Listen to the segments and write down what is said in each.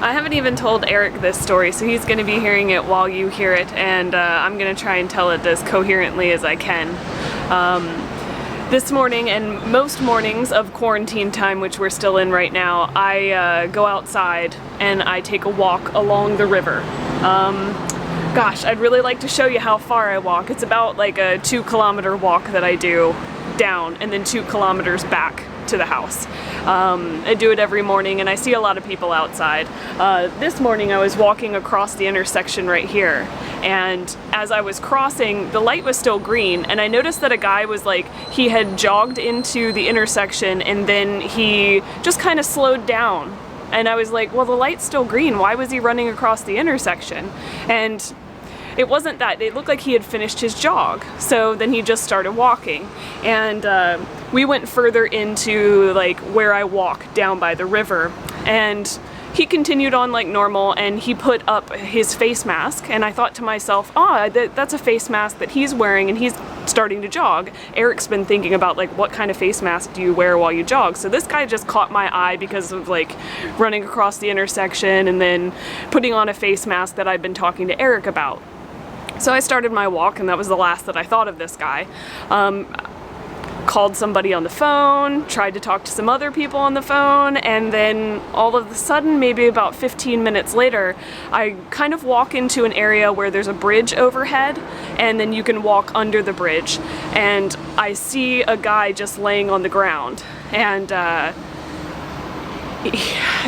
I haven't even told Eric this story, so he's going to be hearing it while you hear it, and I'm going to try and tell it as coherently as I can. This morning, and most mornings of quarantine time, which we're still in right now, I go outside and I take a walk along the river. Gosh, I'd really like to show you how far I walk. It's about like a 2-kilometer walk that I do down and then 2 kilometers back to the house. I do it every morning and I see a lot of people outside. This morning I was walking across the intersection right here, and as I was crossing, the light was still green, and I noticed that a guy was like, he had jogged into the intersection and then he just kind of slowed down. And I was like, well, the light's still green, why was he running across the intersection? And it wasn't that. It looked like he had finished his jog. So then he just started walking. And we went further into like where I walk down by the river. And he continued on like normal, and he put up his face mask. And I thought to myself, that's a face mask that he's wearing, and he's starting to jog. Eric's been thinking about like, what kind of face mask do you wear while you jog? So this guy just caught my eye because of like running across the intersection and then putting on a face mask that I'd been talking to Eric about. So I started my walk, and that was the last that I thought of this guy. Called somebody on the phone, tried to talk to some other people on the phone, and then all of a sudden, maybe about 15 minutes later, I kind of walk into an area where there's a bridge overhead, and then you can walk under the bridge, and I see a guy just laying on the ground, and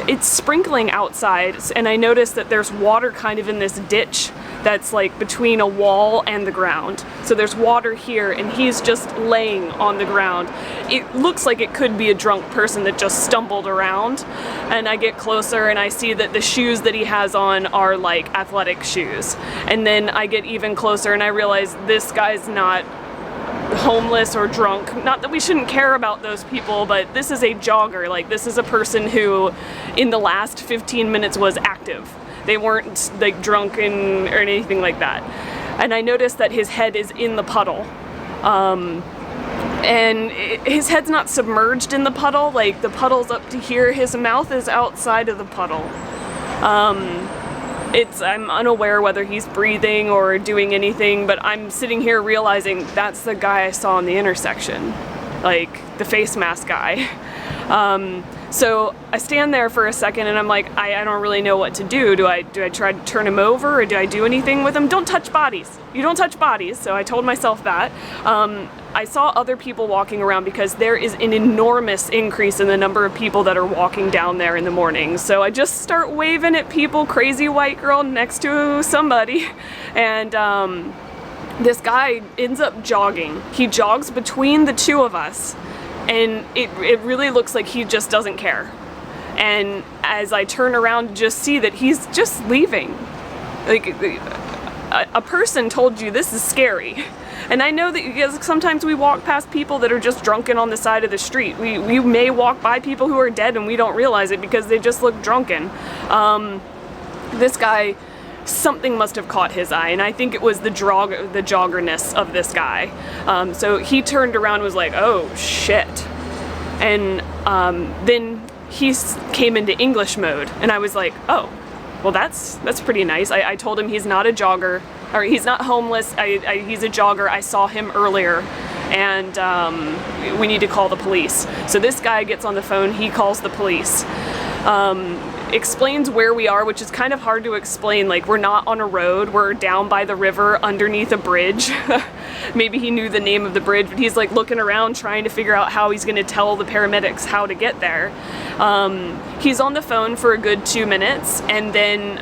it's sprinkling outside, and I notice that there's water kind of in this ditch that's like between a wall and the ground. So there's water here, and he's just laying on the ground. It looks like it could be a drunk person that just stumbled around, and I get closer and I see that the shoes that he has on are like athletic shoes. And then I get even closer and I realize this guy's not homeless or drunk. Not that we shouldn't care about those people, but this is a jogger. Like, this is a person who in the last 15 minutes was active. They weren't like drunken or anything like that. And I noticed that his head is in the puddle. And his head's not submerged in the puddle, like the puddle's up to here. His mouth is outside of the puddle. I'm unaware whether he's breathing or doing anything, but I'm sitting here realizing that's the guy I saw in the intersection, like the face mask guy. So I stand there for a second and I'm like, I don't really know what to do. Do I try to turn him over, or do I do anything with him? Don't touch bodies. You don't touch bodies. So I told myself that. I saw other people walking around because there is an enormous increase in the number of people that are walking down there in the morning. So I just start waving at people, crazy white girl next to somebody, and this guy ends up jogging. He jogs between the two of us, and it really looks like he just doesn't care. And as I turn around to just see that he's just leaving. Like, a person told you this is scary. And I know that sometimes we walk past people that are just drunken on the side of the street. We may walk by people who are dead and we don't realize it because they just look drunken. This guy, something must have caught his eye, and I think it was the joggerness of this guy. So he turned around and was like, oh shit. And then he came into English mode, and I was like, oh, well that's pretty nice. I told him he's not a jogger, or he's not homeless, he's a jogger. I saw him earlier, and we need to call the police. So this guy gets on the phone, he calls the police. Explains where we are, which is kind of hard to explain. Like, we're not on a road, we're down by the river underneath a bridge. Maybe he knew the name of the bridge, but he's like looking around trying to figure out how he's going to tell the paramedics how to get there. He's on the phone for a good 2 minutes, and then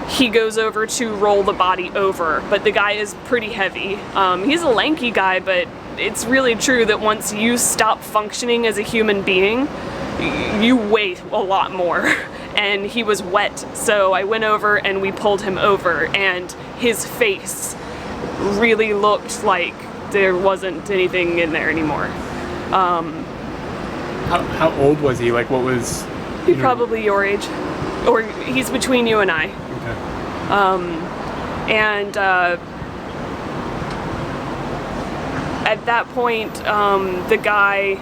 he goes over to roll the body over, but the guy is pretty heavy. He's a lanky guy, but it's really true that once you stop functioning as a human being, you weigh a lot more. And he was wet, so I went over and we pulled him over, and his face really looked like there wasn't anything in there anymore. How old was he? Like, what was... He's probably your age, or he's between you and I. Okay. And at that point, the guy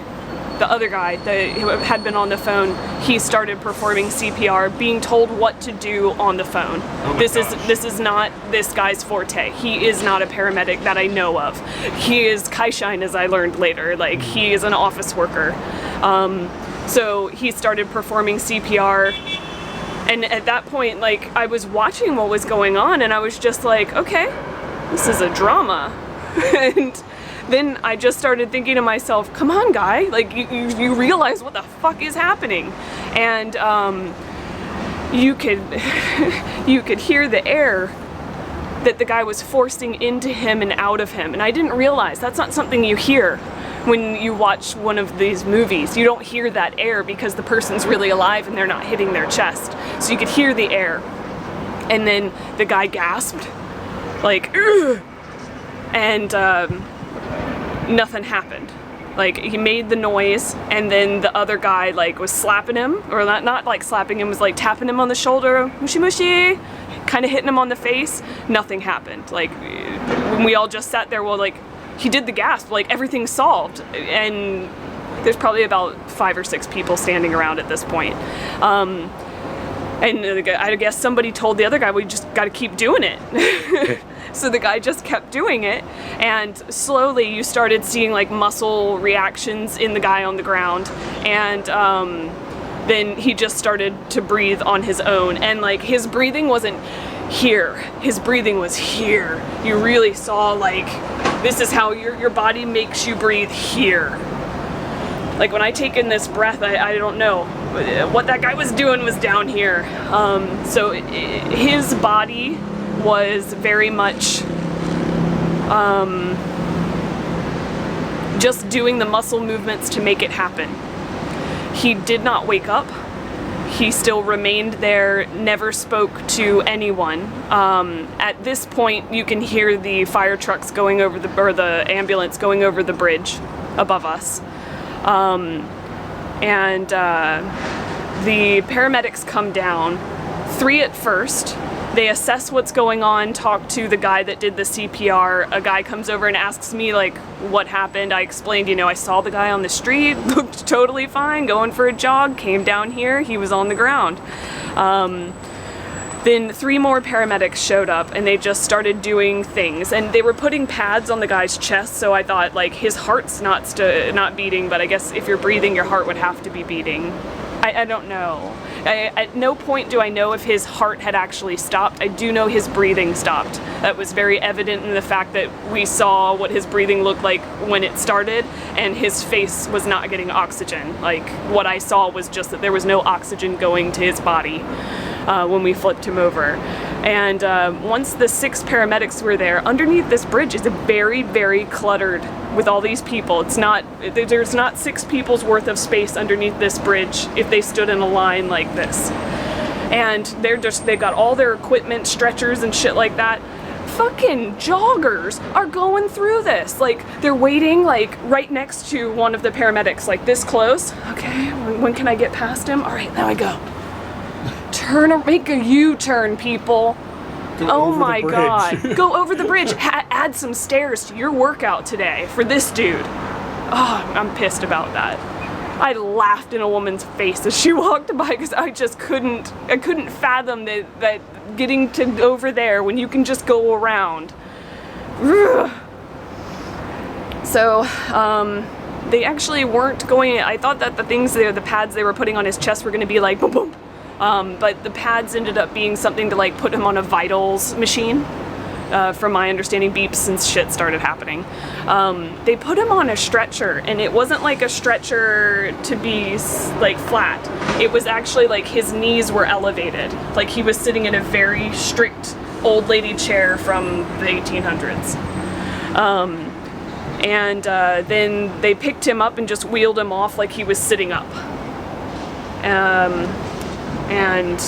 the other guy that had been on the phone, he started performing CPR, being told what to do on the phone. This is not this guy's forte. He is not a paramedic that I know of. He is kyde, as I learned later. Like, he is an office worker. So he started performing CPR, and at that point, like, I was watching what was going on, and I was just like, okay, this is a drama. And then I just started thinking to myself, come on, guy, like, you realize what the fuck is happening. And you could you could hear the air that the guy was forcing into him and out of him. And I didn't realize that's not something you hear when you watch one of these movies. You don't hear that air because the person's really alive and they're not hitting their chest. So you could hear the air. And then the guy gasped, like, ugh! And nothing happened. Like, he made the noise, and then the other guy, like, was slapping him, or not like slapping him, was like tapping him on the shoulder, mushy mushy, kind of hitting him on the face. Nothing happened. Like, when we all just sat there, well, like, he did the gasp, like, everything's solved. And there's probably about 5 or 6 people standing around at this point. And I guess somebody told the other guy, we just got to keep doing it. So the guy just kept doing it, and slowly you started seeing, like, muscle reactions in the guy on the ground, and then he just started to breathe on his own, and, like, his breathing wasn't here, his breathing was here. You really saw, like, this is how your body makes you breathe here. Like, when I take in this breath, I don't know. What that guy was doing was down here. So his body was very much just doing the muscle movements to make it happen. He did not wake up. He still remained there, never spoke to anyone. At this point, you can hear the fire trucks going over or the ambulance going over the bridge above us. And the paramedics come down, 3 at first. They assess what's going on, talk to the guy that did the CPR. A guy comes over and asks me, like, what happened. I explained, I saw the guy on the street, looked totally fine, going for a jog, came down here, he was on the ground. Then 3 more paramedics showed up, and they just started doing things. And they were putting pads on the guy's chest, so I thought, like, his heart's not beating, but I guess if you're breathing, your heart would have to be beating. I don't know. At no point do I know if his heart had actually stopped. I do know his breathing stopped. That was very evident in the fact that we saw what his breathing looked like when it started, and his face was not getting oxygen. Like, what I saw was just that there was no oxygen going to his body when we flipped him over. And once the 6 paramedics were there, underneath this bridge is very, very cluttered with all these people. There's not 6 people's worth of space underneath this bridge if they stood in a line like this. And they've got all their equipment, stretchers and shit like that. Fucking joggers are going through this. Like, they're waiting, like, right next to one of the paramedics, like, this close. Okay, when can I get past him? All right, now I go. Make a U-turn, people. Oh my god. Go over the bridge. Add some stairs to your workout today for this dude. Oh, I'm pissed about that. I laughed in a woman's face as she walked by because I just couldn't fathom that getting to over there when you can just go around. Ugh. So, they actually weren't going. I thought that the pads they were putting on his chest were going to be like boom boom. But the pads ended up being something to, like, put him on a vitals machine. From my understanding, beeps and shit started happening. They put him on a stretcher, and it wasn't like a stretcher to be, like, flat. It was actually like his knees were elevated. Like he was sitting in a very strict old lady chair from the 1800s. Then they picked him up and just wheeled him off like he was sitting up. And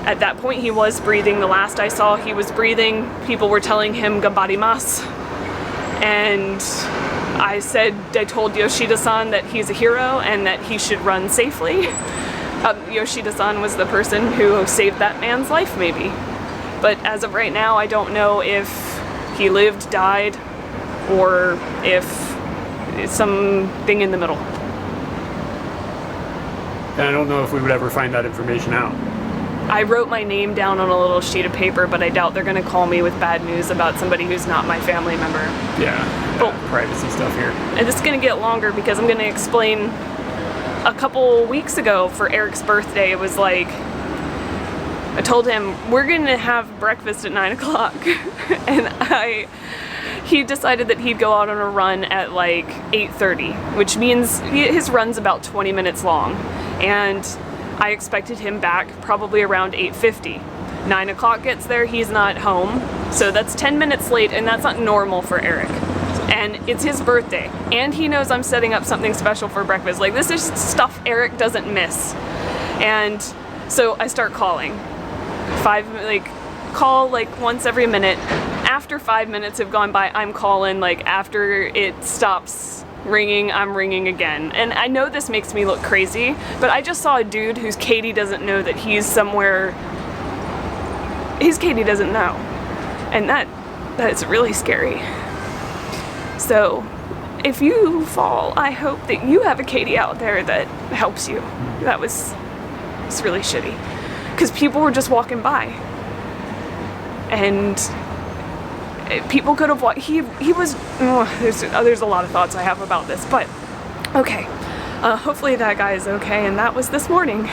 at that point he was breathing. The last I saw he was breathing. People were telling him "Gambarimasu." And I told Yoshida-san that he's a hero and that he should run safely. Yoshida-san was the person who saved that man's life, maybe. But as of right now, I don't know if he lived, died, or if it's something in the middle. And I don't know if we would ever find that information out. I wrote my name down on a little sheet of paper, but I doubt they're gonna call me with bad news about somebody who's not my family member. Yeah, Well- privacy stuff here. And it's gonna get longer because I'm gonna explain a couple weeks ago for Eric's birthday, it was like, I told him, we're gonna have breakfast at 9 o'clock. And he decided that he'd go out on a run at like 8:30, which means his run's about 20 minutes long. And I expected him back probably around 8:50. 9 o'clock gets there, he's not home. So that's 10 minutes late, and that's not normal for Eric. And it's his birthday, and he knows I'm setting up something special for breakfast. Like, this is stuff Eric doesn't miss. And so I start calling. Call like once every minute. After 5 minutes have gone by, I'm calling. Like, after it stops ringing, I'm ringing again. And I know this makes me look crazy, but I just saw a dude whose Katie doesn't know that he's somewhere. His Katie doesn't know. And that is really scary. So if you fall, I hope that you have a Katie out there that helps you. It's really shitty. Because people were just walking by. And people could have walked. He was. There's a lot of thoughts I have about this, but okay. Hopefully that guy is okay, and that was this morning.